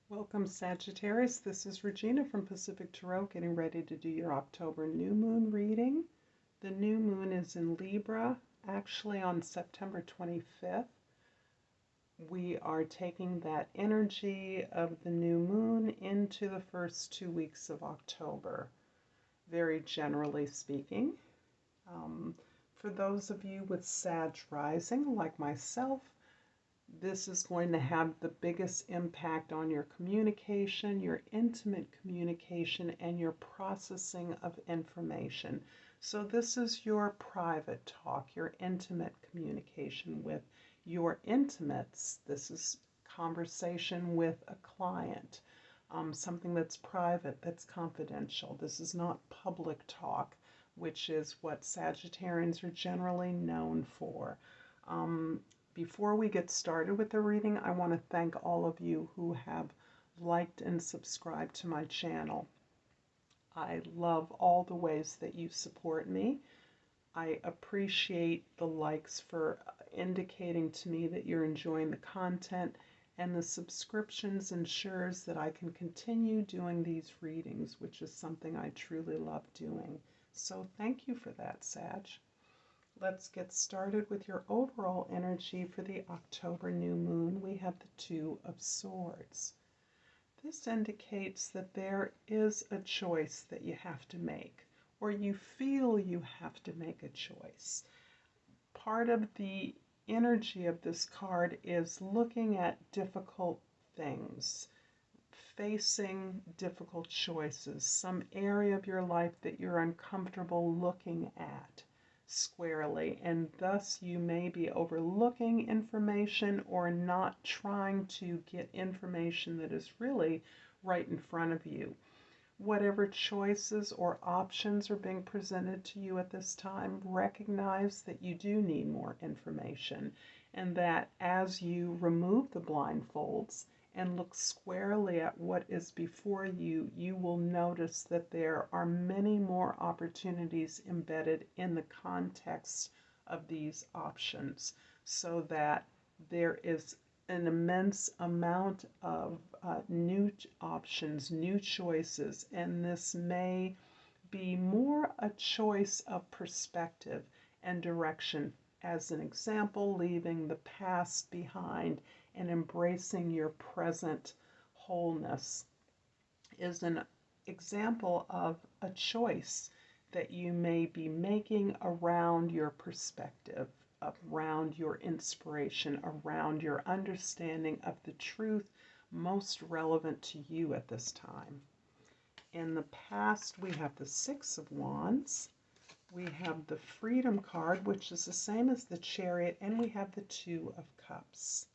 Welcome, Sagittarius. This is Regina from Pacific Tarot, getting ready to do your October new moon reading. The new moon is in Libra, actually on September 25th. We are taking that energy of the new moon into the first 2 weeks of October, very generally speaking. For those of you with Sag rising, like myself, this is going to have the biggest impact on your communication, your intimate communication, and your processing of information. So this is your private talk, your intimate communication with your intimates. This is conversation with a client, something that's private, that's confidential. This is not public talk, which is what Sagittarians are generally known for. Before we get started with the reading, I want to thank all of you who have liked and subscribed to my channel. I love all the ways that you support me. I appreciate the likes for indicating to me that you're enjoying the content, and the subscriptions ensures that I can continue doing these readings, which is something I truly love doing. So thank you for that, Sag. Let's get started with your overall energy for the October new moon. We have the Two of Swords. This indicates that there is a choice that you have to make, or you feel you have to make a choice. Part of the energy of this card is looking at difficult things, facing difficult choices, some area of your life that you're uncomfortable looking at squarely, and thus you may be overlooking information or not trying to get information that is really right in front of you. Whatever choices or options are being presented to you at this time, recognize that you do need more information, and that as you remove the blindfolds and look squarely at what is before you, you will notice that there are many more opportunities embedded in the context of these options, so that there is an immense amount of new options, new choices, and this may be more a choice of perspective and direction. As an example, leaving the past behind and embracing your present wholeness is an example of a choice that you may be making around your perspective, around your inspiration, around your understanding of the truth most relevant to you at this time. In the past, we have the Six of Wands. We have the Freedom card, which is the same as the Chariot, and we have the Two of Cups.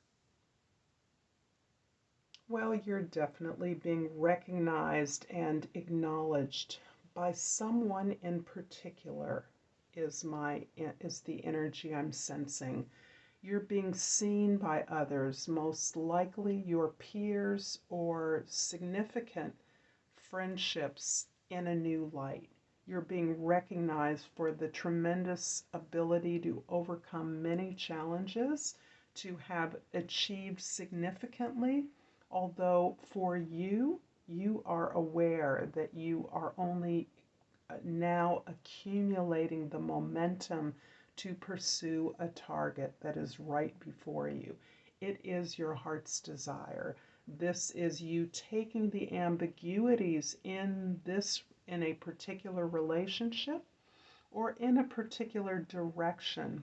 Well, you're definitely being recognized and acknowledged by someone in particular is the energy I'm sensing. You're being seen by others, most likely your peers or significant friendships, in a new light. You're being recognized for the tremendous ability to overcome many challenges, to have achieved significantly, although for you, you are aware that you are only now accumulating the momentum to pursue a target that is right before you. It is your heart's desire. This is you taking the ambiguities in a particular relationship or in a particular direction,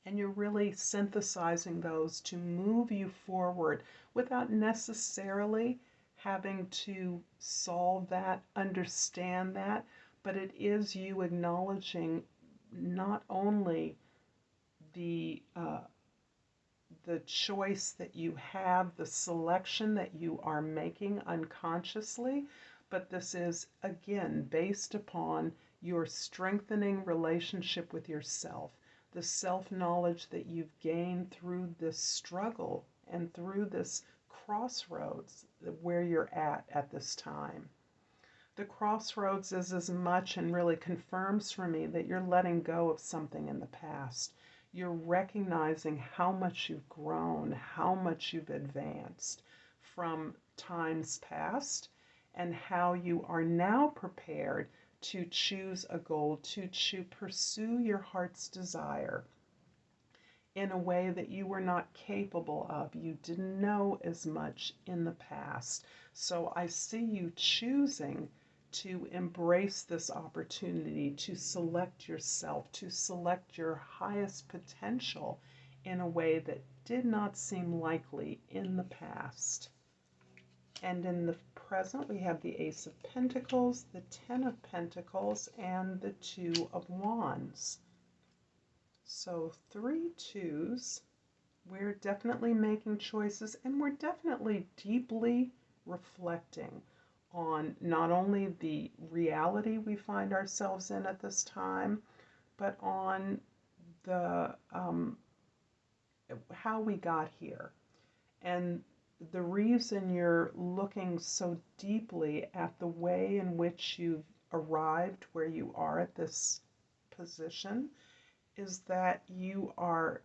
and you're really synthesizing those to move you forward without necessarily having to solve that, understand that, but it is you acknowledging not only the choice that you have, the selection that you are making unconsciously, but this is, again, based upon your strengthening relationship with yourself, the self-knowledge that you've gained through this struggle and through this crossroads where you're at this time. The crossroads is as much and really confirms for me that you're letting go of something in the past. You're recognizing how much you've grown, how much you've advanced from times past and how you are now prepared to choose a goal, to pursue your heart's desire in a way that you were not capable of. You didn't know as much in the past. So I see you choosing to embrace this opportunity, to select yourself, to select your highest potential in a way that did not seem likely in the past. And in the present, we have the Ace of Pentacles, the Ten of Pentacles, and the Two of Wands. So 3 2s. We're definitely making choices, and we're definitely deeply reflecting on not only the reality we find ourselves in at this time, but on the how we got here. And the reason you're looking so deeply at the way in which you've arrived where you are at this position is that you are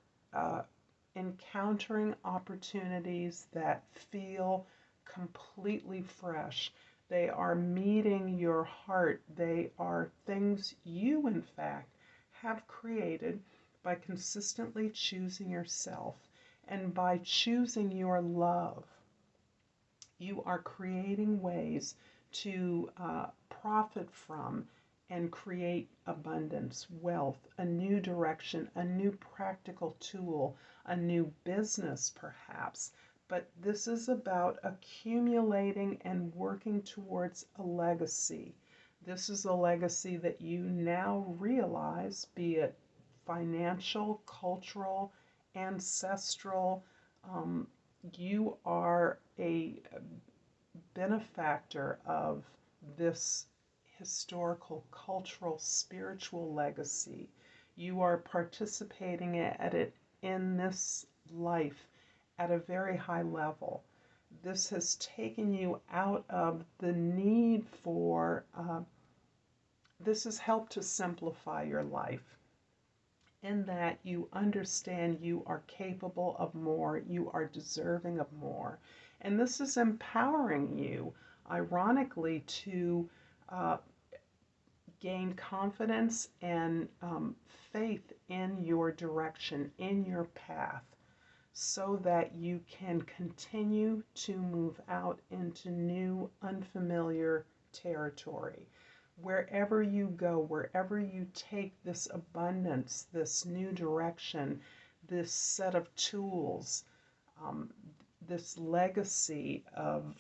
encountering opportunities that feel completely fresh. They are meeting your heart. They are things you, in fact, have created by consistently choosing yourself and by choosing your love. You are creating ways to profit from and create abundance, wealth, a new direction, a new practical tool, a new business perhaps. But this is about accumulating and working towards a legacy. This is a legacy that you now realize, be it financial, cultural, ancestral. You are a benefactor of this historical, cultural, spiritual legacy. You are participating at it in this life at a very high level. This has taken you out of the need for, this has helped to simplify your life in that you understand you are capable of more, you are deserving of more. And this is empowering you, ironically, to gain confidence and faith in your direction, in your path, so that you can continue to move out into new, unfamiliar territory. Wherever you go, wherever you take this abundance, this new direction, this set of tools, this legacy of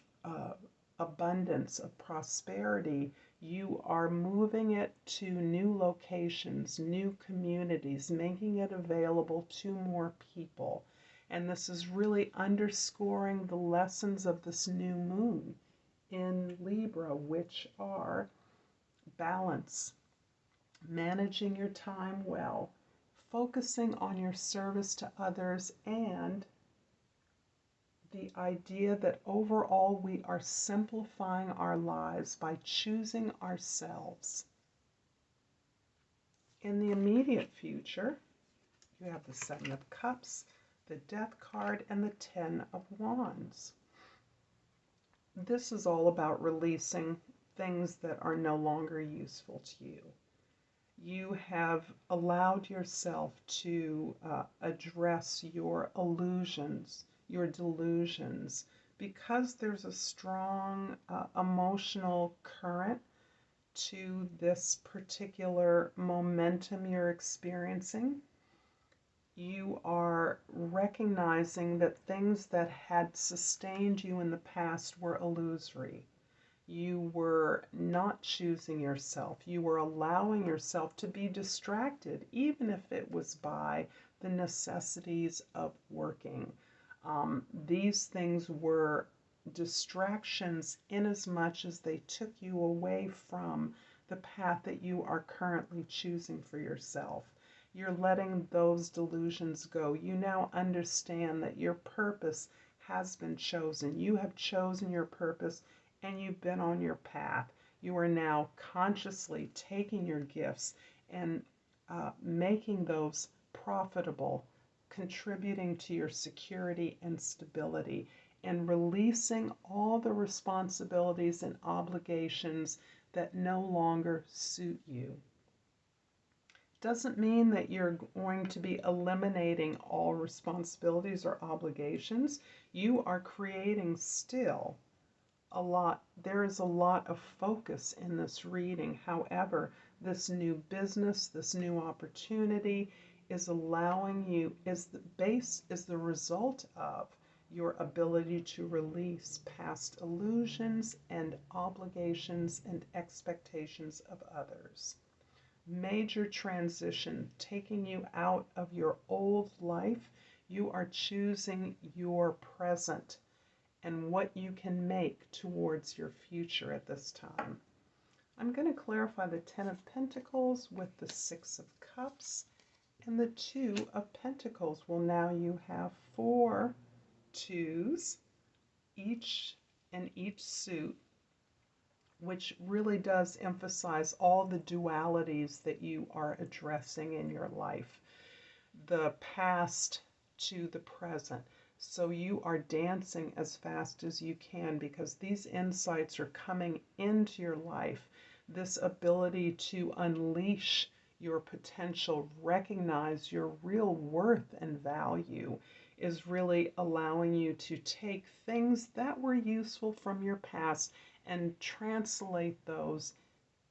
abundance, of prosperity, you are moving it to new locations, new communities, making it available to more people. And this is really underscoring the lessons of this new moon in Libra, which are balance, managing your time well, focusing on your service to others, and the idea that overall we are simplifying our lives by choosing ourselves. In the immediate future, you have the Seven of Cups, the Death card, and the Ten of Wands. This is all about releasing things that are no longer useful to you. You have allowed yourself to address your illusions, your delusions, because there's a strong emotional current to this particular momentum you're experiencing. You are recognizing that things that had sustained you in the past were illusory. You were not choosing yourself. You were allowing yourself to be distracted, even if it was by the necessities of working. These things were distractions in as much as they took you away from the path that you are currently choosing for yourself. You're letting those delusions go. You now understand that your purpose has been chosen. You have chosen your purpose and you've been on your path. You are now consciously taking your gifts and making those profitable, contributing to your security and stability. and releasing all the responsibilities and obligations that no longer suit you. Doesn't mean that you're going to be eliminating all responsibilities or obligations. You are creating still a lot. There is a lot of focus in this reading. However, this new business, this new opportunity is allowing you, is the result of your ability to release past illusions and obligations and expectations of others. Major transition, taking you out of your old life. You are choosing your present and what you can make towards your future at this time. I'm going to clarify the Ten of Pentacles with the Six of Cups and the Two of Pentacles. Well, now you have 4 twos, each in each suit, which really does emphasize all the dualities that you are addressing in your life, the past to the present. So you are dancing as fast as you can because these insights are coming into your life. This ability to unleash your potential, recognize your real worth and value is really allowing you to take things that were useful from your past and translate those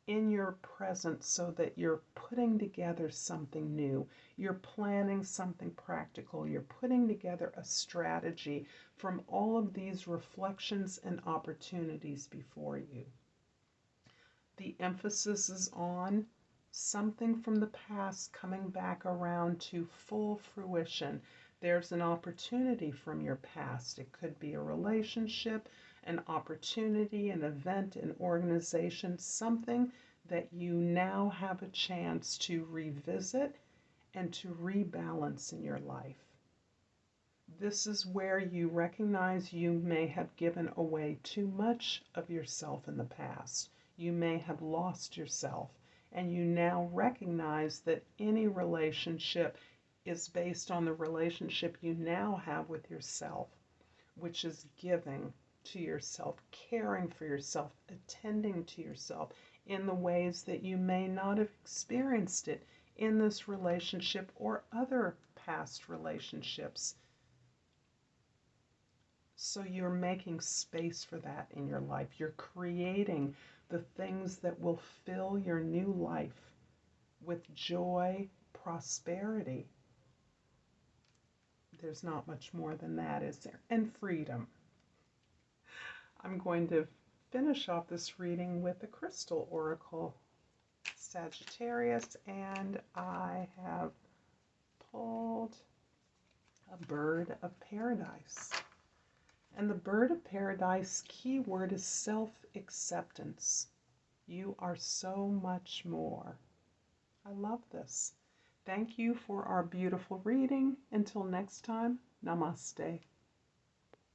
in your present so that you're putting together something new. You're planning something practical. You're putting together a strategy from all of these reflections and opportunities before you. The emphasis is on something from the past coming back around to full fruition. There's an opportunity from your past. It could be a relationship, an opportunity, an event, an organization, something that you now have a chance to revisit and to rebalance in your life. This is where you recognize you may have given away too much of yourself in the past. You may have lost yourself, and you now recognize that any relationship is based on the relationship you now have with yourself, which is giving to yourself, caring for yourself, attending to yourself in the ways that you may not have experienced it in this relationship or other past relationships. So you're making space for that in your life. You're creating the things that will fill your new life with joy, prosperity. There's not much more than that, is there? And freedom. I'm going to finish off this reading with the Crystal Oracle, Sagittarius, and I have pulled a Bird of Paradise. And the Bird of Paradise keyword is self-acceptance. You are so much more. I love this. Thank you for our beautiful reading. Until next time, Namaste.